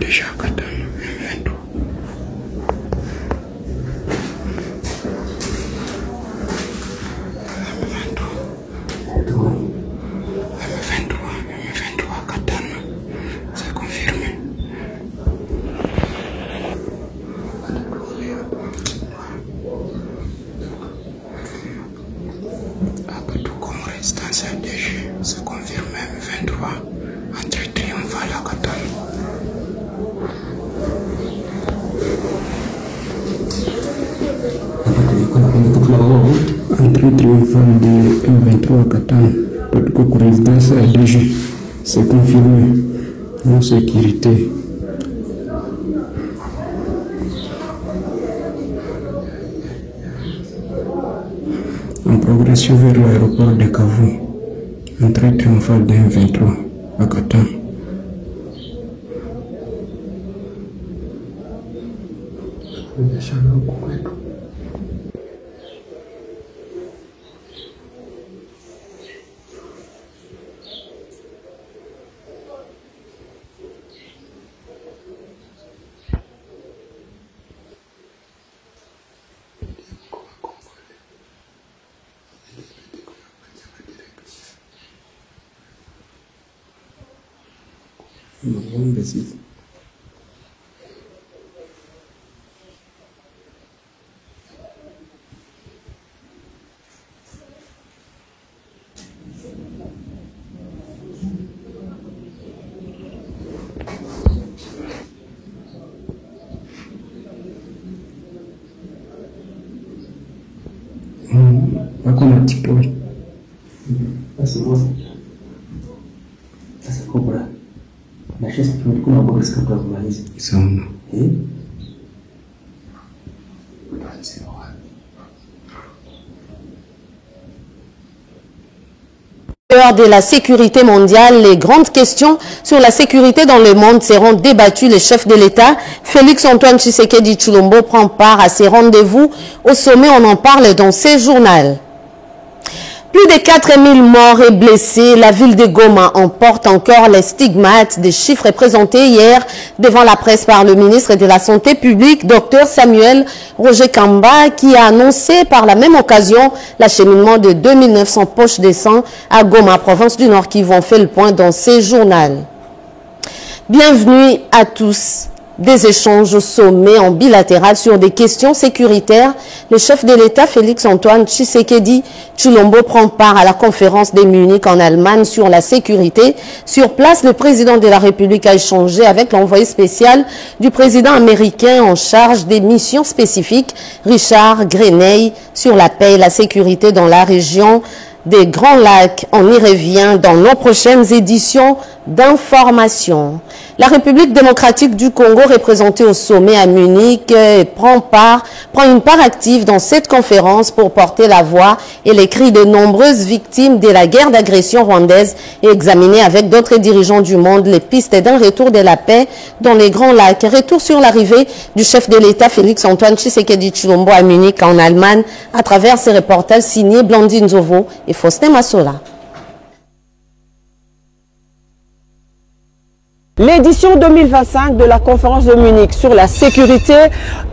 déjà Katana, M23. M23 Katana, c'est confirmé. Abatou comme résistance ADG, c'est confirmé. M23, entrée triomphale à Katana. Entrée triomphale de M23 à Katana. Abatou comme résistance ADG, c'est confirmé. Non sécurité. En progression vers l'aéroport de Kavou, entrée triomphale de M23 à Katana. Hakuna tipoi. Basi moja. Sasa Cobra. Na sisi tulikuwa na box kabla kumaliza. Sana. De la sécurité mondiale, les grandes questions sur la sécurité dans le monde seront débattues. Le chef de l'État, Félix-Antoine Tshisekedi Tshilombo, prend part à ces rendez-vous au sommet. On en parle dans ce journal. Plus de 4000 morts et blessés, la ville de Goma emporte encore les stigmates des chiffres présentés hier devant la presse par le ministre de la Santé publique, Dr Samuel Roger Kamba, qui a annoncé par la même occasion l'acheminement de 2900 poches de sang à Goma, province du Nord, qui vont faire le point dans ce journal. Bienvenue à tous. Des échanges au sommet en bilatéral sur des questions sécuritaires. Le chef de l'État, Félix-Antoine Tshisekedi Tshilombo, prend part à la conférence de Munich en Allemagne sur la sécurité. Sur place, le président de la République a échangé avec l'envoyé spécial du président américain en charge des missions spécifiques, Richard Grenay, sur la paix et la sécurité dans la région des Grands Lacs. On y revient dans nos prochaines éditions d'information. La République démocratique du Congo, représentée au sommet à Munich, prend une part active dans cette conférence pour porter la voix et les cris de nombreuses victimes de la guerre d'agression rwandaise et examiner avec d'autres dirigeants du monde les pistes d'un retour de la paix dans les Grands Lacs. Retour sur l'arrivée du chef de l'État Félix-Antoine Tshisekedi Tshilombo à Munich en Allemagne à travers ces reportages signés Blandine Zovo et Faustin Massola. L'édition 2025 de la conférence de Munich sur la sécurité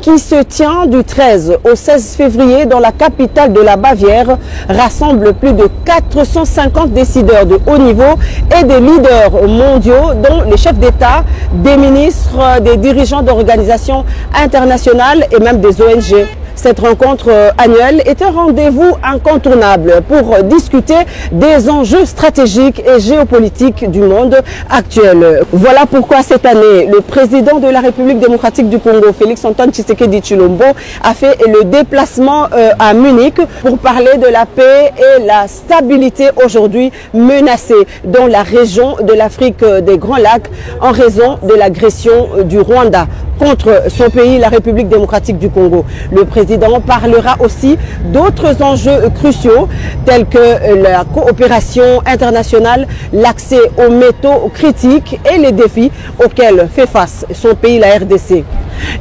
qui se tient du 13 au 16 février dans la capitale de la Bavière rassemble plus de 450 décideurs de haut niveau et des leaders mondiaux dont les chefs d'État, des ministres, des dirigeants d'organisations internationales et même des ONG. Cette rencontre annuelle est un rendez-vous incontournable pour discuter des enjeux stratégiques et géopolitiques du monde actuel. Voilà pourquoi cette année, le président de la République démocratique du Congo, Félix-Antoine Tshisekedi Tshilombo, a fait le déplacement à Munich pour parler de la paix et la stabilité aujourd'hui menacée dans la région de l'Afrique des Grands Lacs en raison de l'agression du Rwanda contre son pays, la République démocratique du Congo. Le président parlera aussi d'autres enjeux cruciaux tels que la coopération internationale, l'accès aux métaux critiques et les défis auxquels fait face son pays, la RDC.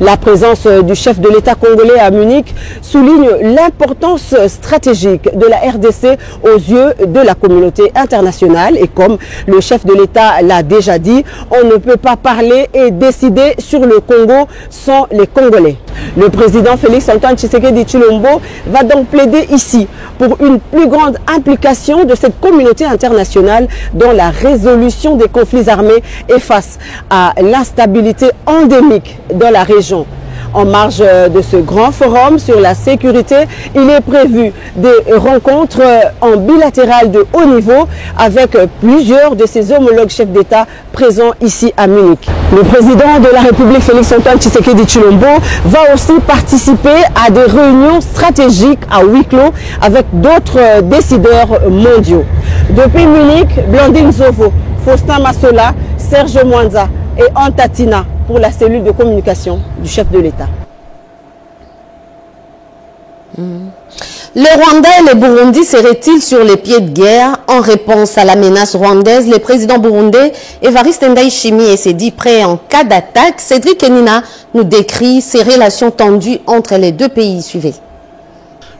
La présence du chef de l'État congolais à Munich souligne l'importance stratégique de la RDC aux yeux de la communauté internationale. Et comme le chef de l'État l'a déjà dit, on ne peut pas parler et décider sur le Congo sans les Congolais. Le président Félix Antoine Tshisekedi Tshilombo va donc plaider ici pour une plus grande implication de cette communauté internationale dans la résolution des conflits armés et face à l'instabilité endémique dans la région. En marge de ce grand forum sur la sécurité, il est prévu des rencontres en bilatéral de haut niveau avec plusieurs de ses homologues chefs d'État présents ici à Munich. Le président de la République, Félix Antoine Tshisekedi Tshilombo, va aussi participer à des réunions stratégiques à huis clos avec d'autres décideurs mondiaux. Depuis Munich, Blandine Zovo, Faustin Massola, Serge Mwanza et Antatina pour la cellule de communication du chef de l'État. Le Rwanda et le Burundi seraient-ils sur les pieds de guerre? En réponse à la menace rwandaise, le président burundais Evariste Ndayishimiye s'est dit prêt en cas d'attaque. Cédric Kenina nous décrit ces relations tendues entre les deux pays. Suivez.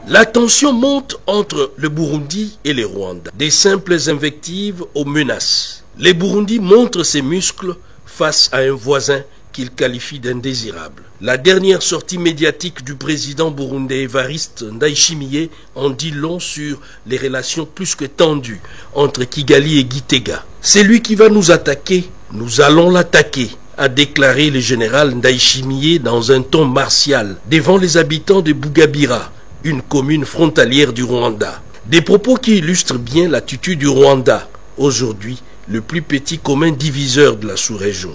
La tension monte entre le Burundi et le Rwanda. Des simples invectives aux menaces. Le Burundi montre ses muscles face à un voisin qu'il qualifie d'indésirable. La dernière sortie médiatique du président burundais Evariste Ndayishimiye en dit long sur les relations plus que tendues entre Kigali et Gitega. C'est lui qui va nous attaquer, nous allons l'attaquer, a déclaré le général Ndayishimiye dans un ton martial devant les habitants de Bugabira, une commune frontalière du Rwanda. Des propos qui illustrent bien l'attitude du Rwanda, aujourd'hui le plus petit commun diviseur de la sous-région.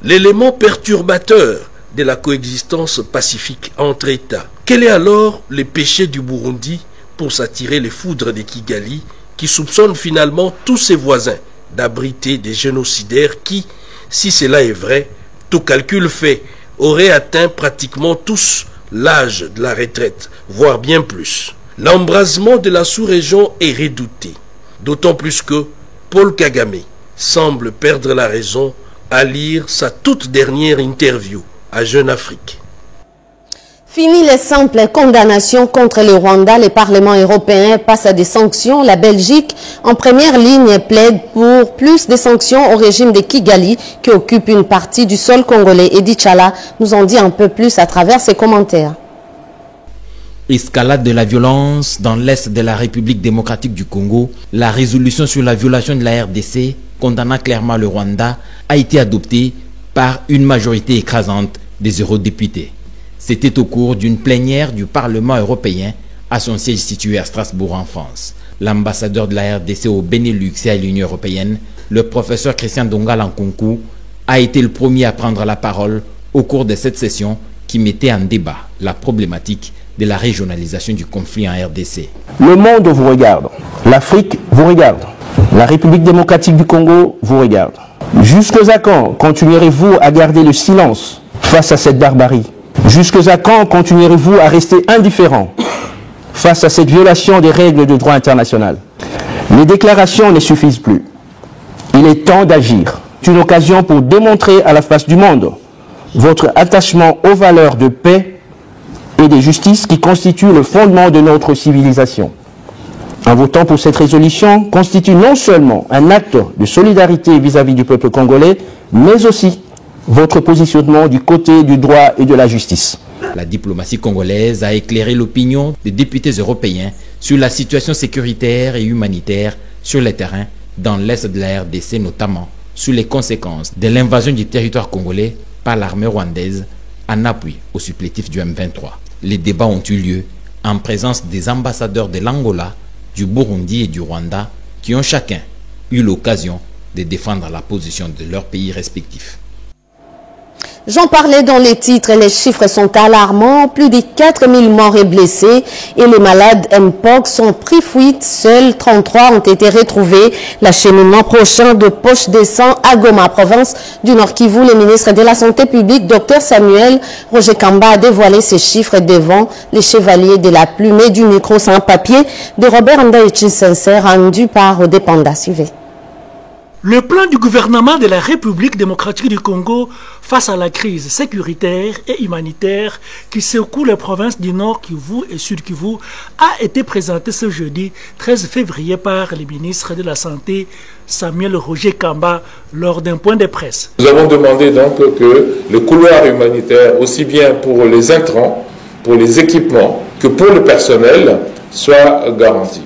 L'élément perturbateur de la coexistence pacifique entre États. Quel est alors le péché du Burundi pour s'attirer les foudres de Kigali, qui soupçonne finalement tous ses voisins d'abriter des génocidaires qui, si cela est vrai, tout calcul fait, auraient atteint pratiquement tous l'âge de la retraite, voire bien plus. L'embrasement de la sous-région est redouté, d'autant plus que Paul Kagame semble perdre la raison à lire sa toute dernière interview à Jeune Afrique. Fini les simples condamnations contre le Rwanda, le Parlement européen passe à des sanctions. La Belgique, en première ligne, plaide pour plus de sanctions au régime de Kigali qui occupe une partie du sol congolais. Edith Chala nous en dit un peu plus à travers ses commentaires. Escalade de la violence dans l'est de la République démocratique du Congo, la résolution sur la violation de la RDC, condamnant clairement le Rwanda, a été adoptée par une majorité écrasante des eurodéputés. C'était au cours d'une plénière du Parlement européen à son siège situé à Strasbourg en France. L'ambassadeur de la RDC au Benelux et à l'Union européenne, le professeur Christian Donga-Lankunku, a été le premier à prendre la parole au cours de cette session qui mettait en débat la problématique de la régionalisation du conflit en RDC. Le monde vous regarde, l'Afrique vous regarde, la République démocratique du Congo vous regarde. Jusqu'à quand continuerez-vous à garder le silence face à cette barbarie? Jusqu'à quand continuerez-vous à rester indifférent face à cette violation des règles de droit international? Les déclarations ne suffisent plus. Il est temps d'agir. C'est une occasion pour démontrer à la face du monde votre attachement aux valeurs de paix et de justice qui constituent le fondement de notre civilisation. En votant pour cette résolution constitue non seulement un acte de solidarité vis-à-vis du peuple congolais, mais aussi votre positionnement du côté du droit et de la justice. La diplomatie congolaise a éclairé l'opinion des députés européens sur la situation sécuritaire et humanitaire sur le terrain dans l'est de la RDC, notamment sur les conséquences de l'invasion du territoire congolais par l'armée rwandaise en appui au supplétif du M23. Les débats ont eu lieu en présence des ambassadeurs de l'Angola, du Burundi et du Rwanda qui ont chacun eu l'occasion de défendre la position de leurs pays respectifs. J'en parlais dans les titres, les chiffres sont alarmants. Plus de 4000 morts et blessés et les malades Mpox sont pris fuite. Seuls 33 ont été retrouvés. L'acheminement prochain de poches de sang à Goma, province du Nord Kivu. Le ministre de la Santé publique, Dr Samuel Roger Kamba, a dévoilé ces chiffres devant les chevaliers de la plume et du micro sans papier de Robert Ndaïchi Sensei, rendu par Odepanda. Suivez. Le plan du gouvernement de la République démocratique du Congo face à la crise sécuritaire et humanitaire qui secoue les provinces du Nord Kivu et Sud Kivu a été présenté ce jeudi 13 février par le ministre de la Santé Samuel Roger Kamba lors d'un point de presse. Nous avons demandé donc que le couloir humanitaire, aussi bien pour les intrants, pour les équipements que pour le personnel, soit garanti.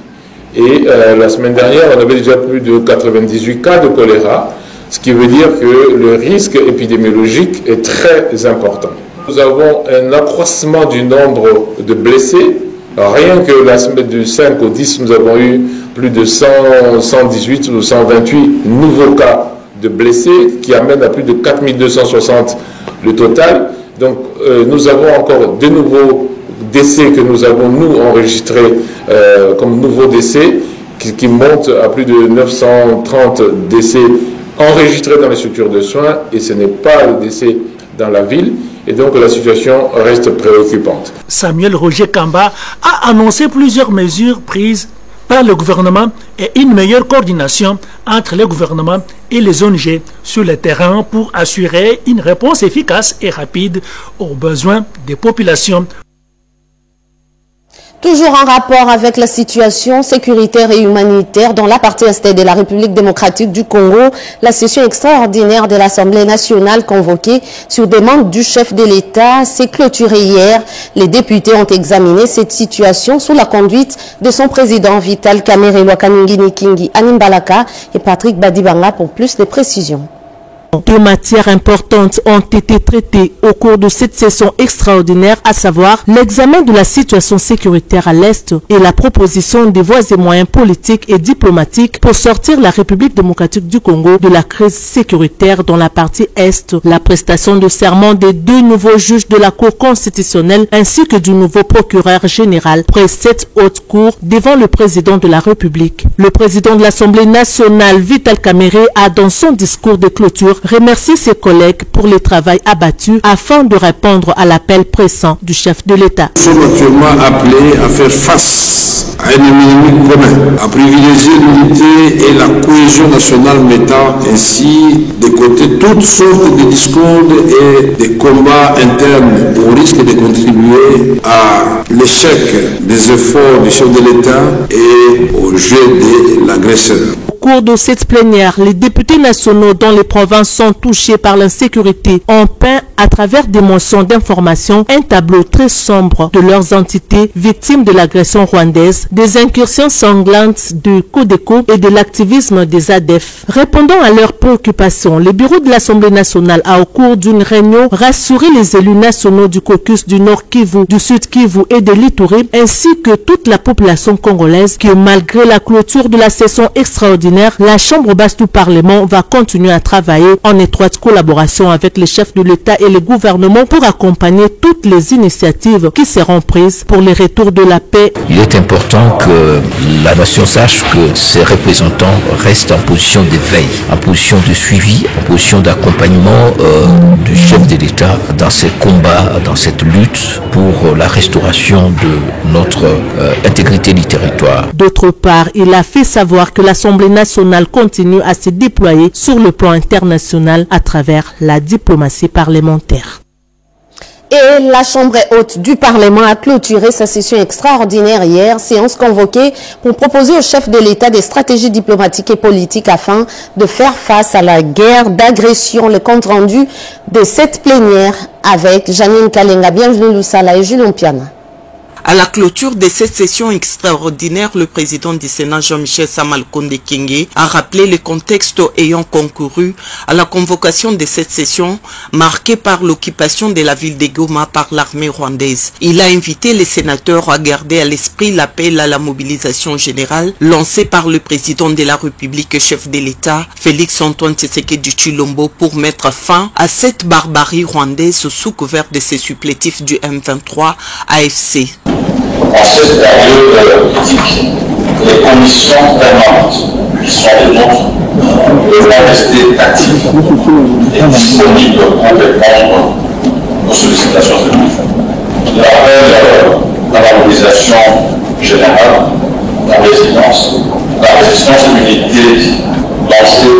Et la semaine dernière, on avait déjà plus de 98 cas de choléra, ce qui veut dire que le risque épidémiologique est très important. Nous avons un accroissement du nombre de blessés. Rien que la semaine du 5 au 10, nous avons eu plus de 118 ou 128 nouveaux cas de blessés, qui amènent à plus de 4260 le total. Donc nous avons encore de nouveaux décès que nous avons, nous, enregistrés comme nouveaux décès, qui montent à plus de 930 décès enregistrés dans les structures de soins, et ce n'est pas le décès dans la ville, et donc la situation reste préoccupante. Samuel Roger Kamba a annoncé plusieurs mesures prises par le gouvernement et une meilleure coordination entre le gouvernement et les ONG sur le terrain pour assurer une réponse efficace et rapide aux besoins des populations. Toujours en rapport avec la situation sécuritaire et humanitaire dans la partie est de la République démocratique du Congo, la session extraordinaire de l'Assemblée nationale convoquée sur demande du chef de l'État s'est clôturée hier. Les députés ont examiné cette situation sous la conduite de son président Vital Kamerhe Lwakaningini Kingi Animbalaka et Patrick Badibanga pour plus de précisions. Deux matières importantes ont été traitées au cours de cette session extraordinaire, à savoir l'examen de la situation sécuritaire à l'Est et la proposition des voies et moyens politiques et diplomatiques pour sortir la République démocratique du Congo de la crise sécuritaire dans la partie Est, la prestation de serment des deux nouveaux juges de la Cour constitutionnelle ainsi que du nouveau procureur général près cette haute cour devant le président de la République. Le président de l'Assemblée nationale, Vital Kamerhe, a dans son discours de clôture remercier ses collègues pour le travail abattu afin de répondre à l'appel pressant du chef de l'État. Nous sommes actuellement appelés à faire face à un ennemi commun, à privilégier l'unité et la cohésion nationale, mettant ainsi de côté toutes sortes de discours et des combats internes au risque de contribuer à l'échec des efforts du chef de l'État et au jeu de l'agresseur. Au cours de cette plénière, les députés nationaux dont les provinces sont touchées par l'insécurité ont peint à travers des motions d'information un tableau très sombre de leurs entités victimes de l'agression rwandaise, des incursions sanglantes de Codeco et de l'activisme des ADF. Répondant à leurs préoccupations, le bureau de l'Assemblée nationale a au cours d'une réunion rassuré les élus nationaux du caucus du Nord Kivu, du Sud Kivu et de l'Ituri, ainsi que toute la population congolaise que malgré la clôture de la session extraordinaire, la Chambre basse du Parlement va continuer à travailler en étroite collaboration avec les chefs de l'État et le gouvernement pour accompagner toutes les initiatives qui seront prises pour le retour de la paix. Il est important que la nation sache que ses représentants restent en position de veille, en position de suivi, en position d'accompagnement du chef de l'État dans ses combats, dans cette lutte pour la restauration de notre intégrité du territoire. D'autre part, il a fait savoir que l'Assemblée nationale continue à se déployer sur le plan international à travers la diplomatie parlementaire. Et la Chambre haute du Parlement a clôturé sa session extraordinaire hier, séance convoquée pour proposer au chef de l'État des stratégies diplomatiques et politiques afin de faire face à la guerre d'agression. Le compte rendu de cette plénière avec Janine Kalenga, Bienvenue Lusala et Julien Piana. À la clôture de cette session extraordinaire, le président du Sénat, Jean-Michel Samalukonde Kyenge, a rappelé le contexte ayant concouru à la convocation de cette session marquée par l'occupation de la ville de Goma par l'armée rwandaise. Il a invité les sénateurs à garder à l'esprit l'appel à la mobilisation générale lancé par le président de la République, chef de l'État, Félix-Antoine Tshisekedi Tshilombo, pour mettre fin à cette barbarie rwandaise sous couvert de ses supplétifs du M23 AFC. En cette période critique, les conditions permanentes qui sont les nôtres devront rester actives et disponibles pour répondre aux sollicitations de l'État. L'appel à la mobilisation générale, la résistance et l'unité lancée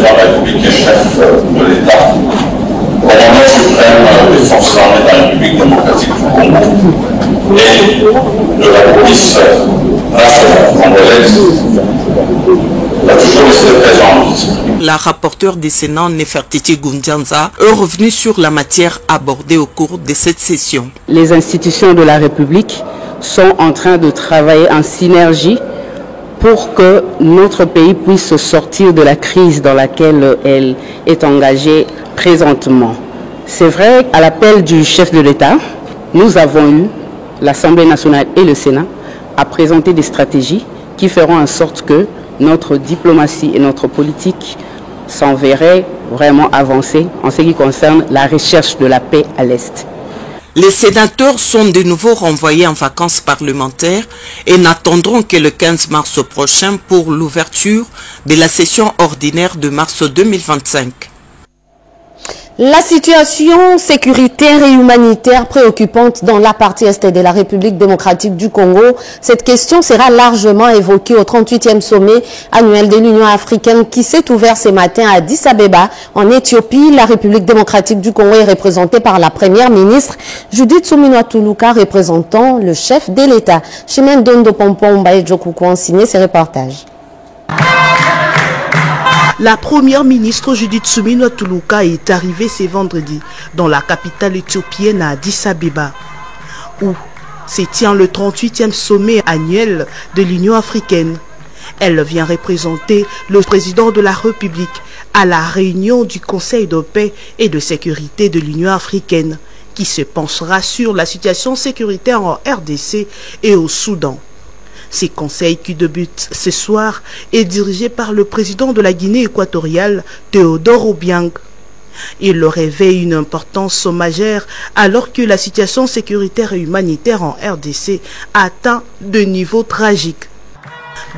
président de la République et chef de l'État, commandant suprême des forces armées de la République démocratique du Congo et de la police nationale congolaise, a toujours été présent. La rapporteure du Sénat, Nefertiti Goundianza, est revenue sur la matière abordée au cours de cette session. Les institutions de la République sont en train de travailler en synergie pour que notre pays puisse sortir de la crise dans laquelle elle est engagée présentement. C'est vrai, à l'appel du chef de l'État, nous avons eu, l'Assemblée nationale et le Sénat, à présenter des stratégies qui feront en sorte que notre diplomatie et notre politique s'en verraient vraiment avancer en ce qui concerne la recherche de la paix à l'Est. Les sénateurs sont de nouveau renvoyés en vacances parlementaires et n'attendront que le 15 mars prochain pour l'ouverture de la session ordinaire de mars 2025. La situation sécuritaire et humanitaire préoccupante dans la partie est de la République démocratique du Congo. Cette question sera largement évoquée au 38e sommet annuel de l'Union africaine qui s'est ouvert ce matin à Addis Abeba, en Éthiopie. La République démocratique du Congo est représentée par la première ministre Judith Suminwa Tuluka, représentant le chef de l'État. Chemin Dondo Pompom Mbaye Djokoukou a signé ce reportage. La première ministre Judith Suminwa Tuluka est arrivée ce vendredi dans la capitale éthiopienne à Addis Abeba, où se tient le 38e sommet annuel de l'Union africaine. Elle vient représenter le président de la République à la réunion du Conseil de paix et de sécurité de l'Union africaine, qui se penchera sur la situation sécuritaire en RDC et au Soudan. Ce conseil qui débute ce soir est dirigé par le président de la Guinée équatoriale, Théodore Obiang. Il revêt une importance majeure alors que la situation sécuritaire et humanitaire en RDC atteint de niveaux tragiques.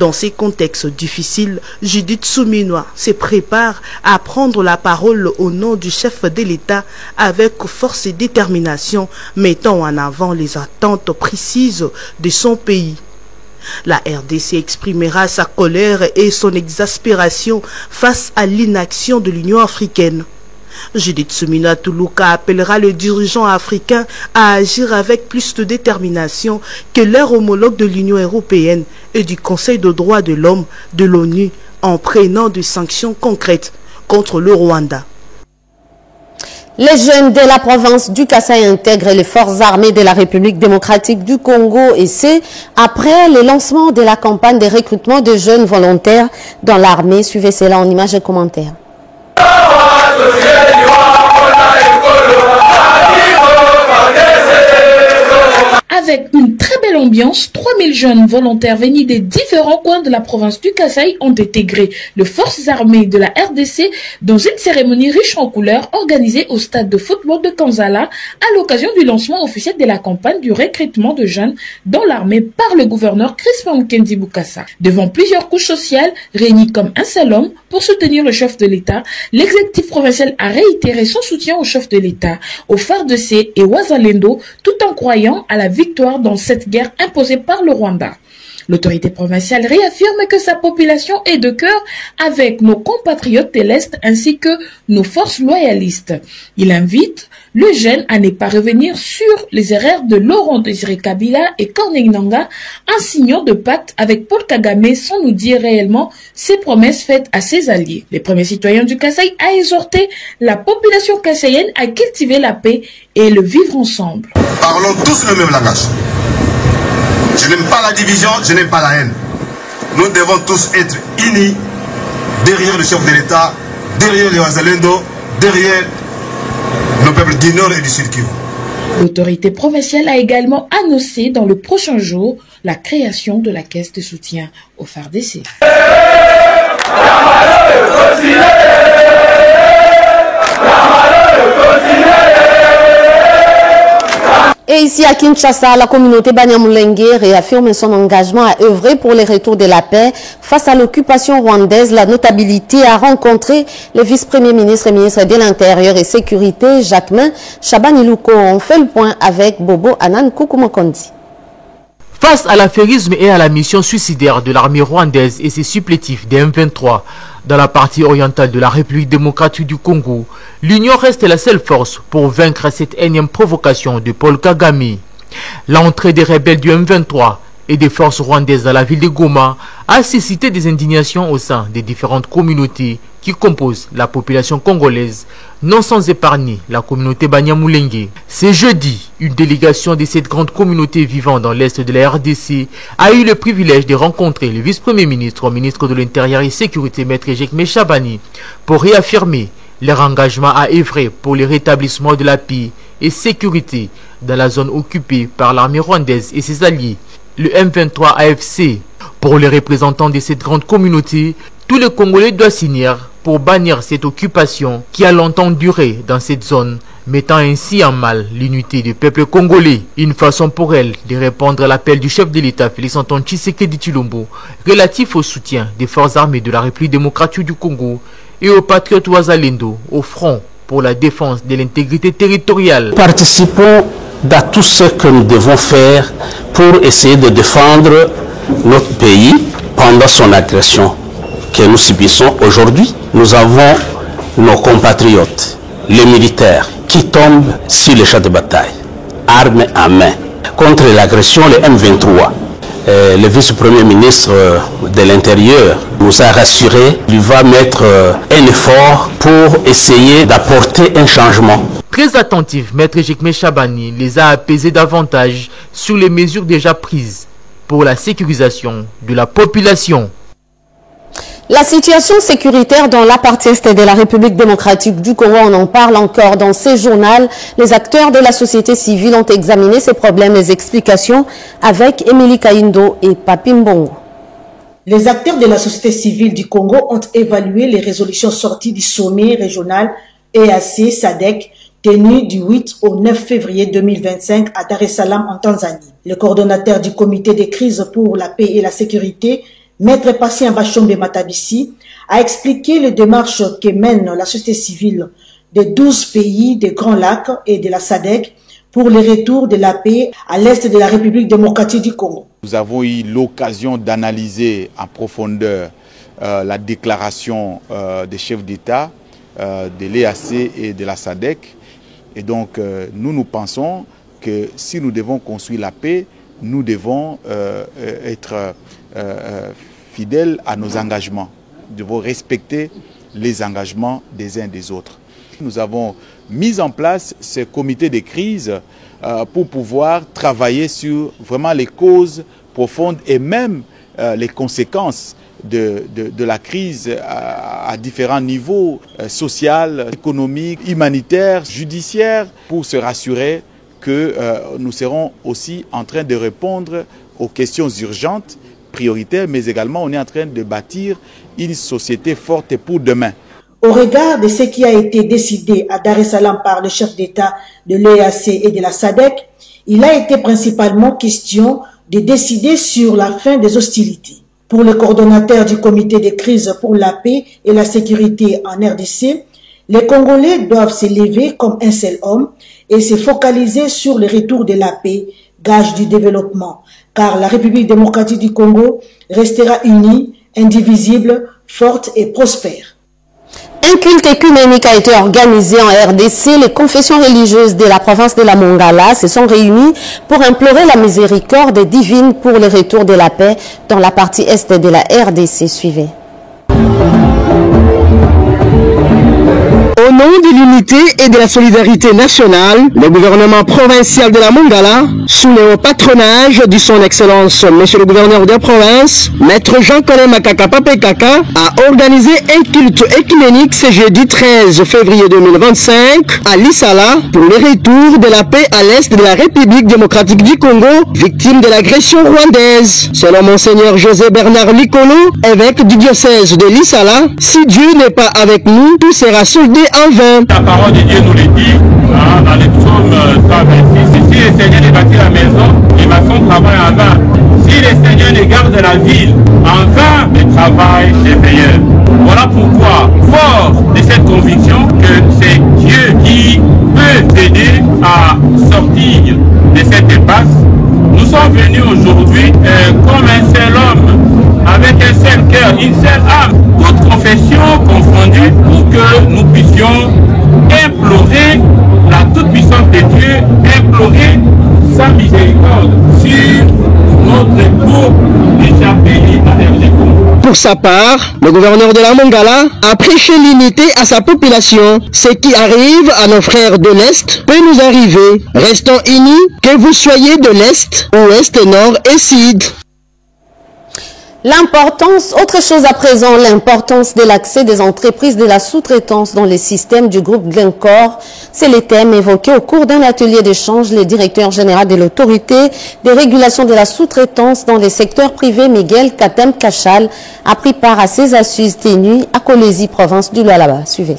Dans ces contextes difficiles, Judith Suminwa se prépare à prendre la parole au nom du chef de l'État avec force et détermination, mettant en avant les attentes précises de son pays. La RDC exprimera sa colère et son exaspération face à l'inaction de l'Union africaine. Judith Suminwa Tuluka appellera les dirigeants africains à agir avec plus de détermination que leurs homologues de l'Union européenne et du Conseil des droits de l'homme de l'ONU en prenant des sanctions concrètes contre le Rwanda. Les jeunes de la province du Kasaï intègrent les forces armées de la République démocratique du Congo et c'est après le lancement de la campagne de recrutement de jeunes volontaires dans l'armée. Suivez cela en images et commentaires. Avec une très belle ambiance, 3000 jeunes volontaires venus des différents coins de la province du Kasaï ont intégré les forces armées de la RDC dans une cérémonie riche en couleurs organisée au stade de football de Kanzala à l'occasion du lancement officiel de la campagne du recrutement de jeunes dans l'armée par le gouverneur Crispin Mukendi Bukasa. Devant plusieurs couches sociales réunies comme un seul homme pour soutenir le chef de l'État, l'exécutif provincial a réitéré son soutien au chef de l'État, aux FARDC et Wazalendo, tout en croyant à la victoire dans cette guerre imposée par le Rwanda. L'autorité provinciale réaffirme que sa population est de cœur avec nos compatriotes de l'Est ainsi que nos forces loyalistes. Il invite le jeune à ne pas revenir sur les erreurs de Laurent Désiré Kabila et Corneille Nangaa en signant de pacte avec Paul Kagame sans nous dire réellement ses promesses faites à ses alliés. Les premiers citoyens du Kasaï a exhorté la population kassaïenne à cultiver la paix et le vivre ensemble. Parlons tous le même langage. Je n'aime pas la division, je n'aime pas la haine. Nous devons tous être unis derrière le chef de l'État, derrière les Wazalendo, derrière nos peuples du Nord et du Sud Kivu. L'autorité provinciale a également annoncé dans le prochain jour la création de la caisse de soutien au FARDC. Et ici à Kinshasa, la communauté Banyamulenge réaffirme son engagement à œuvrer pour le retour de la paix face à l'occupation rwandaise. La notabilité a rencontré le vice-premier ministre et ministre de l'Intérieur et Sécurité, Jacquemin Chabanilouko. On fait le point avec Bobo Anan Koukomokondi. Face à l'affairisme et à la mission suicidaire de l'armée rwandaise et ses supplétifs des M23 dans la partie orientale de la République démocratique du Congo, l'Union reste la seule force pour vaincre cette énième provocation de Paul Kagame. L'entrée des rebelles du M23 et des forces rwandaises dans la ville de Goma a suscité des indignations au sein des différentes communautés qui composent la population congolaise, non sans épargner la communauté Banyamulenge. Ce jeudi, une délégation de cette grande communauté vivant dans l'est de la RDC a eu le privilège de rencontrer le vice-premier ministre, ministre de l'Intérieur et Sécurité, Maître Jacques Chabani, pour réaffirmer leur engagement à œuvrer pour le rétablissement de la paix et sécurité dans la zone occupée par l'armée rwandaise et ses alliés, le M23 AFC. Pour les représentants de cette grande communauté, tous les Congolais doivent signer pour bannir cette occupation qui a longtemps duré dans cette zone, mettant ainsi en mal l'unité du peuple congolais. Une façon pour elle de répondre à l'appel du chef de l'État, Félix-Antoine Tshisekedi Tshilombo, relatif au soutien des forces armées de la République démocratique du Congo et aux patriotes Wazalendo au front pour la défense de l'intégrité territoriale. Participons dans tout ce que nous devons faire pour essayer de défendre notre pays pendant son agression que nous subissons aujourd'hui. Nous avons nos compatriotes, les militaires, qui tombent sur les champs de bataille, armes à main, contre l'agression, le M23. Le vice-premier ministre de l'Intérieur nous a rassurés, il va mettre un effort pour essayer d'apporter un changement. Très attentif, Maître Jacques Chabani les a apaisés davantage sur les mesures déjà prises pour la sécurisation de la population. La situation sécuritaire dans la partie est de la République démocratique du Congo, on en parle encore dans ce journal. Les acteurs de la société civile ont examiné ces problèmes, les explications avec Émilie Kaindo et Papi Mbongo. Les acteurs de la société civile du Congo ont évalué les résolutions sorties du sommet régional EAC-SADC tenu du 8 au 9 février 2025 à Dar es Salaam en Tanzanie. Le coordonnateur du comité de crise pour la paix et la sécurité, Maître Patient Bachombe Matabisi, a expliqué les démarches que mène la société civile des 12 pays des Grands Lacs et de la SADC pour le retour de la paix à l'est de la République démocratique du Congo. Nous avons eu l'occasion d'analyser en profondeur la déclaration des chefs d'État de l'EAC et de la SADC. Et donc, nous pensons que si nous devons construire la paix, nous devons être fidèles à nos engagements. Nous devons respecter les engagements des uns et des autres. Nous avons mis en place ce comité de crise pour pouvoir travailler sur vraiment les causes profondes et même les conséquences de la crise à différents niveaux, social, économique, humanitaire, judiciaire, pour se rassurer que nous serons aussi en train de répondre aux questions urgentes, prioritaires, mais également on est en train de bâtir une société forte pour demain. Au regard de ce qui a été décidé à Dar es Salaam par le chef d'État de l'EAC et de la SADC, il a été principalement question de décider sur la fin des hostilités. Pour le coordonnateur du comité de crise pour la paix et la sécurité en RDC, les Congolais doivent se lever comme un seul homme et se focaliser sur le retour de la paix, gage du développement, car la République démocratique du Congo restera unie, indivisible, forte et prospère. Un culte écuménique a été organisé en RDC. Les confessions religieuses de la province de la Mongala se sont réunies pour implorer la miséricorde divine pour le retour de la paix dans la partie est de la RDC. Suivez. Au nom de l'unité et de la solidarité nationale, le gouvernement provincial de la Mongala, sous le patronage de son Excellence Monsieur le gouverneur de province, Maître Jean-Colin Makaka Papekaka, a organisé un culte écuménique ce jeudi 13 février 2025 à Lissala pour le retour de la paix à l'est de la République démocratique du Congo, victime de l'agression rwandaise. Selon Monseigneur José Bernard Likolo, évêque du diocèse de Lissala, si Dieu n'est pas avec nous, tout sera soldé en vain. La parole de Dieu nous le dit dans les psaumes 126. Si le Seigneur ne bâtit la maison, les maçons travaillent en vain. Si le Seigneur ne garde la ville, en vain le travail des veilleurs. Voilà pourquoi, fort de cette conviction que c'est Dieu qui peut aider à sortir de cette impasse, nous sommes venus aujourd'hui une seule âme, toute confession confondue, pour que nous puissions implorer la toute-puissance de Dieu, implorer sa miséricorde sur notre cours déjà pays à RG Congo. Pour sa part, le gouverneur de la Mongala a prêché l'unité à sa population. Ce qui arrive à nos frères de l'Est peut nous arriver. Restons unis, que vous soyez de l'Est, Ouest, Nord et Sud. L'importance, autre chose à présent, l'importance de l'accès des entreprises de la sous-traitance dans les systèmes du groupe Glencore. C'est le thème évoqué au cours d'un atelier d'échange. Le directeur général de l'autorité de régulation de la sous-traitance dans les secteurs privés, Miguel Katem Kachal, a pris part à ces assises tenues à Kolwezi, province du Lualaba. Suivez.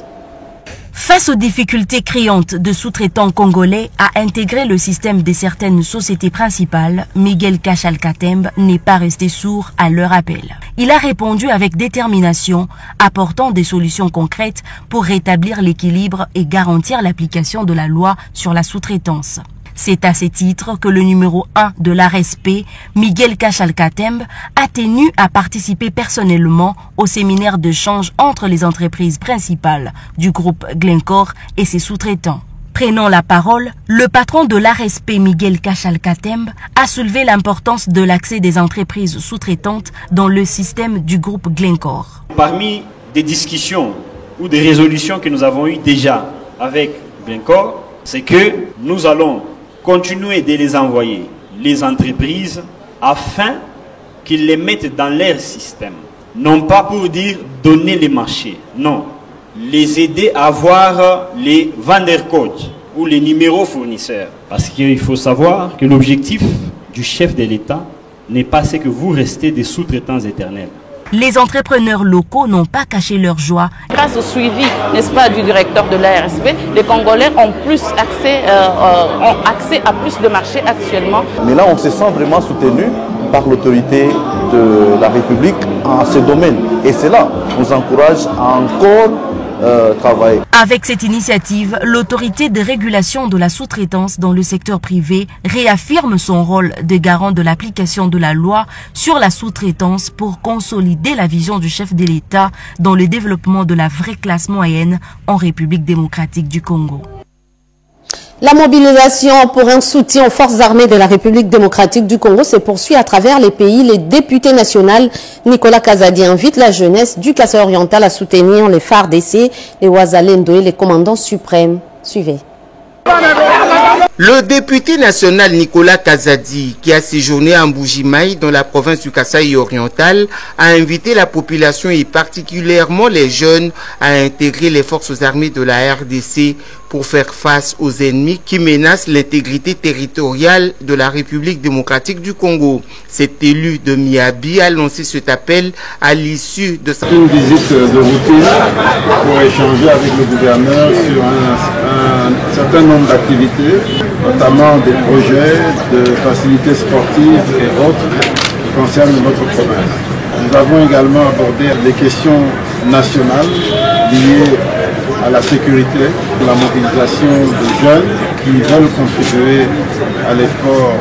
Face aux difficultés criantes de sous-traitants congolais à intégrer le système de certaines sociétés principales, Miguel Kachal Katembe n'est pas resté sourd à leur appel. Il a répondu avec détermination, apportant des solutions concrètes pour rétablir l'équilibre et garantir l'application de la loi sur la sous-traitance. C'est à ce titre que le numéro 1 de l'ARSP, Miguel Kachal Katembe, a tenu à participer personnellement au séminaire de change entre les entreprises principales du groupe Glencore et ses sous-traitants. Prenant la parole, le patron de l'ARSP, Miguel Kachal Katembe, a soulevé l'importance de l'accès des entreprises sous-traitantes dans le système du groupe Glencore. Parmi des discussions ou des résolutions que nous avons eues déjà avec Glencore, c'est que nous allons continuer de les envoyer, les entreprises, afin qu'ils les mettent dans leur système. Non pas pour dire donner les marchés, non. Les aider à avoir les vendor codes ou les numéros fournisseurs. Parce qu'il faut savoir que l'objectif du chef de l'État n'est pas ce que vous restez des sous-traitants éternels. Les entrepreneurs locaux n'ont pas caché leur joie. Grâce au suivi, n'est-ce pas, du directeur de l'ARSP, les Congolais ont accès à plus de marchés actuellement. Mais là, on se sent vraiment soutenu par l'autorité de la République en ce domaine. Et cela nous encourage à encore travailler. Avec cette initiative, l'autorité de régulation de la sous-traitance dans le secteur privé réaffirme son rôle de garant de l'application de la loi sur la sous-traitance pour consolider la vision du chef de l'État dans le développement de la vraie classe moyenne en République démocratique du Congo. La mobilisation pour un soutien aux forces armées de la République démocratique du Congo se poursuit à travers les pays. Le député national Nicolas Kazadi invite la jeunesse du Kasaï oriental à soutenir les FARDC, les Wazalendo et les commandants suprêmes. Suivez. Le député national Nicolas Kazadi, qui a séjourné à Mbujimaï dans la province du Kasaï oriental, a invité la population et particulièrement les jeunes à intégrer les forces armées de la RDC pour faire face aux ennemis qui menacent l'intégrité territoriale de la République démocratique du Congo. Cet élu de Miabi a lancé cet appel à l'issue de sa visite de routine pour échanger avec le gouverneur sur un certain nombre d'activités, notamment des projets de facilités sportives et autres qui concernent notre province. Nous avons également abordé les questions nationales liées à la sécurité, la mobilisation de jeunes qui veulent contribuer à l'effort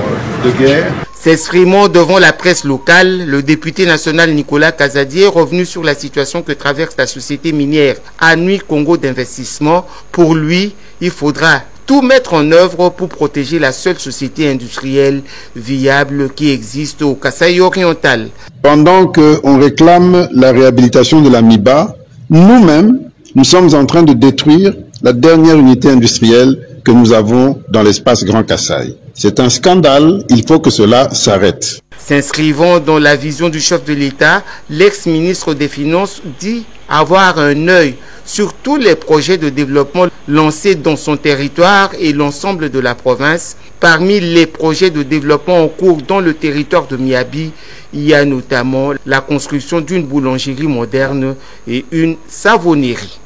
de guerre. S'exprimant devant la presse locale, le député national Nicolas Kazadi est revenu sur la situation que traverse la société minière Anui Congo d'investissement. Pour lui, il faudra tout mettre en œuvre pour protéger la seule société industrielle viable qui existe au Kasaï oriental. Pendant qu'on réclame la réhabilitation de la MIBA, nous-mêmes, nous sommes en train de détruire la dernière unité industrielle que nous avons dans l'espace Grand Kasaï. C'est un scandale, il faut que cela s'arrête. S'inscrivant dans la vision du chef de l'État, l'ex-ministre des Finances dit avoir un œil sur tous les projets de développement lancés dans son territoire et l'ensemble de la province. Parmi les projets de développement en cours dans le territoire de Miabi, il y a notamment la construction d'une boulangerie moderne et une savonnerie.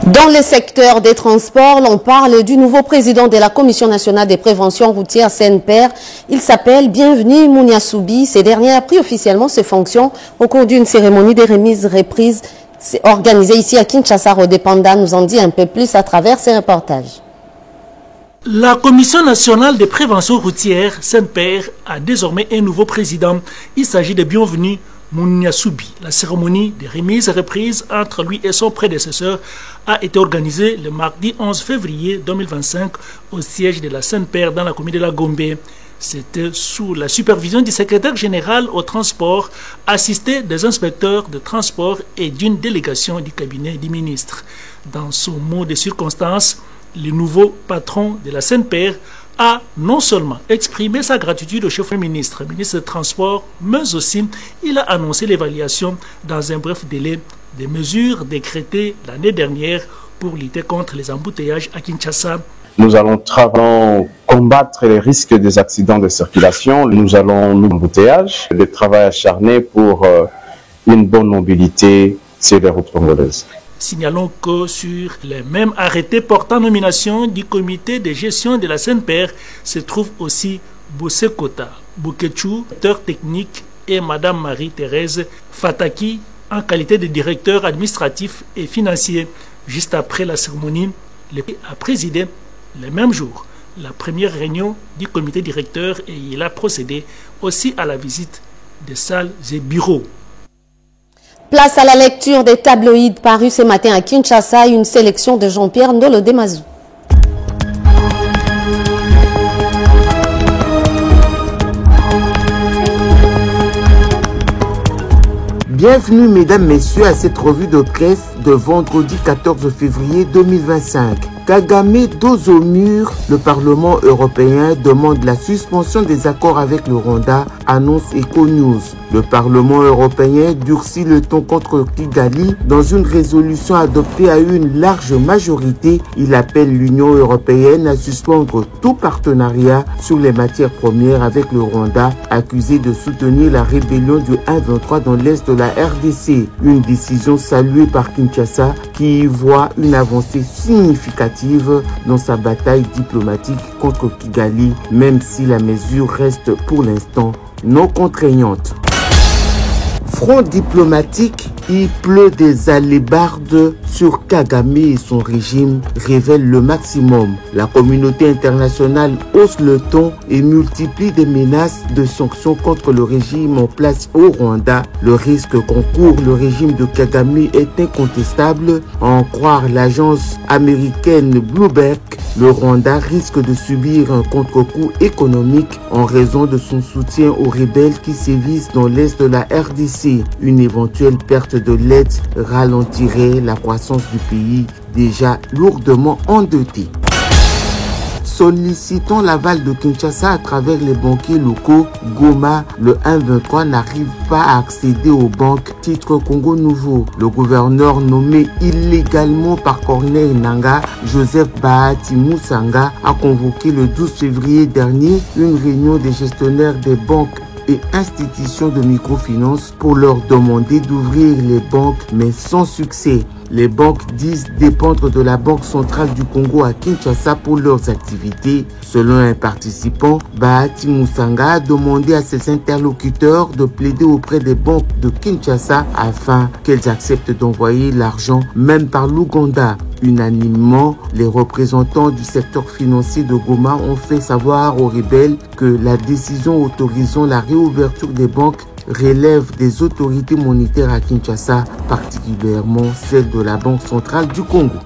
Dans le secteur des transports, l'on parle du nouveau président de la Commission nationale des préventions routières CNPR. Il s'appelle Bienvenue Mounia Soubi. Ce dernier a pris officiellement ses fonctions au cours d'une cérémonie de remise-reprise organisée ici à Kinshasa. Rodé Panda nous en dit un peu plus à travers ses reportages. La Commission nationale des préventions routières, CNPR, a désormais un nouveau président. Il s'agit de Bienvenue Mouniasubi. La cérémonie de remise et reprise entre lui et son prédécesseur a été organisée le mardi 11 février 2025 au siège de la Sainte-Père dans la commune de la Gombe. C'était sous la supervision du secrétaire général au transport, assisté des inspecteurs de transport et d'une délégation du cabinet du ministre. Dans son mot de circonstance, le nouveau patron de la Sainte-Père a non seulement exprimé sa gratitude au chef ministre des Transports, mais aussi il a annoncé l'évaluation dans un bref délai des mesures décrétées l'année dernière pour lutter contre les embouteillages à Kinshasa. Nous allons combattre les risques des accidents de circulation. Nous allons nous embouteillages, des travaux acharnés pour une bonne mobilité sur les routes congolaises. Signalons que sur les mêmes arrêtés portant nomination du comité de gestion de la Sainte-Père se trouve aussi Bossé Kota, Boukechu, directeur technique, et Madame Marie-Thérèse Fataki en qualité de directeur administratif et financier. Juste après la cérémonie, le pays a présidé le même jour la première réunion du comité directeur et il a procédé aussi à la visite des salles et bureaux. Place à la lecture des tabloïds parus ce matin à Kinshasa, une sélection de Jean-Pierre Ndolo Demazou. Bienvenue mesdames, messieurs à cette revue de presse de vendredi 14 février 2025. Kagame dos au mur, le Parlement européen demande la suspension des accords avec le Rwanda, annonce EcoNews. Le Parlement européen durcit le ton contre Kigali. Dans une résolution adoptée à une large majorité, il appelle l'Union européenne à suspendre tout partenariat sur les matières premières avec le Rwanda, accusé de soutenir la rébellion du 1-23 dans l'est de la RDC. Une décision saluée par Kinshasa qui y voit une avancée significative dans sa bataille diplomatique contre Kigali, même si la mesure reste pour l'instant non contraignante. Front diplomatique, il pleut des alébardes sur Kagame et son régime, révèle le maximum. La communauté internationale hausse le ton et multiplie des menaces de sanctions contre le régime en place au Rwanda. Le risque qu'encourt le régime de Kagame est incontestable. À en croire l'agence américaine Bloomberg, le Rwanda risque de subir un contre-coup économique en raison de son soutien aux rebelles qui sévissent dans l'est de la RDC. Une éventuelle perte de l'aide ralentirait la croissance du pays déjà lourdement endetté. Sollicitant l'aval de Kinshasa à travers les banquiers locaux, Goma, le 1-23 n'arrive pas à accéder aux banques titre Congo Nouveau. Le gouverneur nommé illégalement par Corneille Nangaa, Joseph Bahati Moussanga, a convoqué le 12 février dernier une réunion des gestionnaires des banques et institutions de microfinance pour leur demander d'ouvrir les banques, mais sans succès. Les banques disent dépendre de la Banque centrale du Congo à Kinshasa pour leurs activités. Selon un participant, Bahati Moussanga a demandé à ses interlocuteurs de plaider auprès des banques de Kinshasa afin qu'elles acceptent d'envoyer l'argent même par l'Ouganda. Unanimement, les représentants du secteur financier de Goma ont fait savoir aux rebelles que la décision autorisant la réouverture des banques relève des autorités monétaires à Kinshasa, particulièrement celle de la Banque centrale du Congo.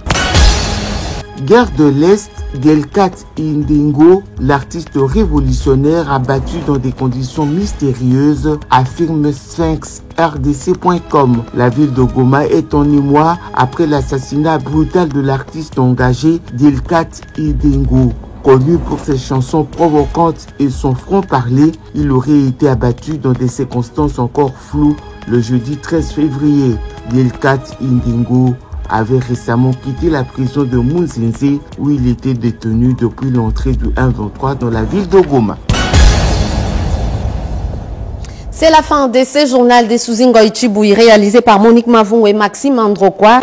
Guerre de l'Est, Delcat Indingo, l'artiste révolutionnaire abattu dans des conditions mystérieuses, affirme SphinxRDC.com. La ville de Goma est en émoi après l'assassinat brutal de l'artiste engagé Delcat Indingo. Connu pour ses chansons provocantes et son franc-parler, il aurait été abattu dans des circonstances encore floues le jeudi 13 février. Delcat Indingo avait récemment quitté la prison de Munzenze où il était détenu depuis l'entrée du 1-23 dans la ville de Goma. C'est la fin de ce journal de Souzingo Ichiboui réalisé par Monique Mavon et Maxime Androkwa.